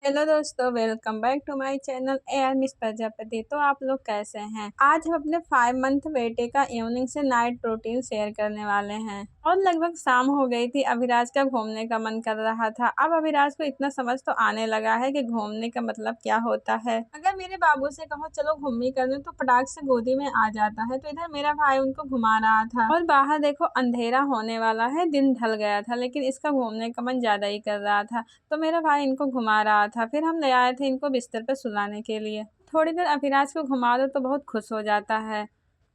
Hello दोस्तों, welcome back to my channel AR miss Prajapati. तो आप लोग कैसे हैं? आज हम अपने 5 मंथ बेटे का इवनिंग से नाइट रूटीन शेयर करने वाले हैं। और लगभग शाम हो गई थी। अभिराज का घूमने का मन कर रहा था। अब अभिराज को इतना समझ तो आने लगा है कि घूमने का मतलब क्या होता है। अगर मेरे बाबू से कहो चलो घूमी कर दो तो फटाक से गोदी में आ जाता है। तो इधर मेरा भाई उनको घुमा रहा था और बाहर देखो अंधेरा होने वाला है, दिन ढल गया था, लेकिन इसका घूमने का मन ज्यादा ही कर रहा था। तो मेरा भाई इनको घुमा रहा था। फिर हम ले आए थे इनको बिस्तर पर सुलाने के लिए। थोड़ी देर अभिराज को घुमा दो तो बहुत खुश हो जाता है।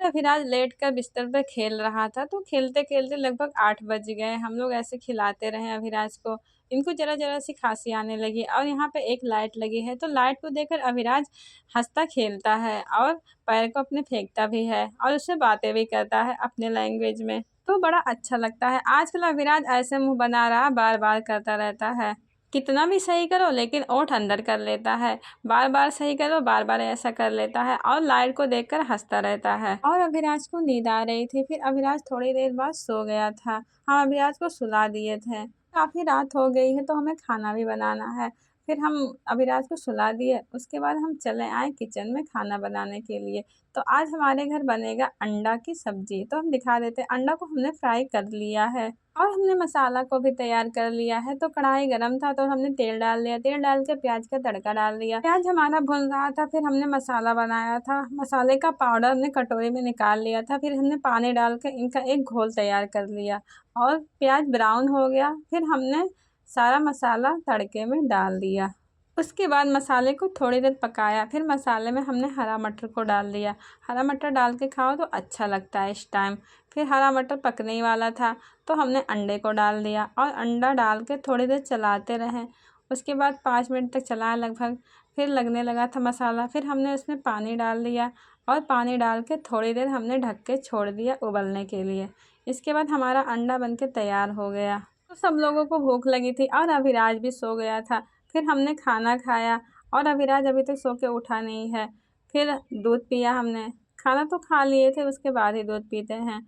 तो अभिराज लेट कर बिस्तर पर खेल रहा था। तो खेलते खेलते लगभग 8 बज गए। हम लोग ऐसे खिलाते रहे अभिराज को। इनको जरा जरा सी खांसी आने लगी और यहाँ पे एक लाइट लगी है। तो लाइट को देखकर अभिराज हंसता खेलता है और पैर को अपने फेंकता भी है और उससे बातें भी करता है अपने लैंग्वेज में। तो बड़ा अच्छा लगता है। आजकल अभिराज ऐसे मुंह बना रहा बार बार करता रहता है। कितना भी सही करो लेकिन ओठ अंदर कर लेता है। बार बार सही करो, बार बार ऐसा कर लेता है और लाइट को देखकर हंसता रहता है। और अभिराज को नींद आ रही थी। फिर अभिराज थोड़ी देर बाद सो गया था। हम अभिराज को सुला दिए थे। काफी रात हो गई है तो हमें खाना भी बनाना है। फिर हम अभिराज को सुला दिए। उसके बाद हम चले आए किचन में खाना बनाने के लिए। तो आज हमारे घर बनेगा अंडा की सब्जी। तो हम दिखा देते हैं। अंडा को हमने फ्राई कर लिया है और हमने मसाला को भी तैयार कर लिया है। तो कढ़ाई गरम था तो हमने तेल डाल लिया। तेल डाल के प्याज का तड़का डाल दिया। प्याज हमारा भुन रहा था। फिर हमने मसाला बनाया था। मसाले का पाउडर हमने कटोरी में निकाल लिया था। फिर हमने पानी डाल के इनका एक घोल तैयार कर लिया और प्याज ब्राउन हो गया। फिर हमने सारा मसाला तड़के में डाल दिया। उसके बाद मसाले को थोड़ी देर पकाया। फिर मसाले में हमने हरा मटर को डाल दिया। हरा मटर डाल के खाओ तो अच्छा लगता है इस टाइम। फिर हरा मटर पकने ही वाला था तो हमने अंडे को डाल दिया और अंडा डाल के थोड़ी देर चलाते रहे। उसके बाद 5 मिनट तक चलाया लगभग। फिर लगने लगा था मसाला। फिर हमने उसमें पानी डाल दिया और पानी डाल के थोड़ी देर हमने ढक के छोड़ दिया उबलने के लिए। इसके बाद हमारा अंडा बन के तैयार हो गया। तो सब लोगों को भूख लगी थी और अभिराज भी सो गया था। फिर हमने खाना खाया और अभिराज अभी तक सो के उठा नहीं है। फिर दूध पिया हमने। खाना तो खा लिए थे, उसके बाद ही दूध पीते हैं।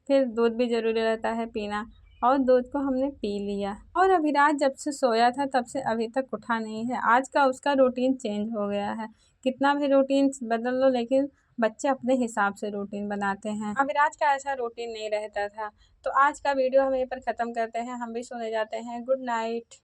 फिर दूध भी ज़रूरी रहता है पीना और दूध को हमने पी लिया। और अभिराज जब से सोया था तब से अभी तक उठा नहीं है। आज का उसका रूटीन चेंज हो गया है। कितना भी रूटीन बदल लो लेकिन बच्चे अपने हिसाब से रूटीन बनाते हैं। अभिराज का ऐसा रूटीन नहीं रहता था। तो आज का वीडियो हम यहीं पर ख़त्म करते हैं। हम भी सोने जाते हैं। Good night.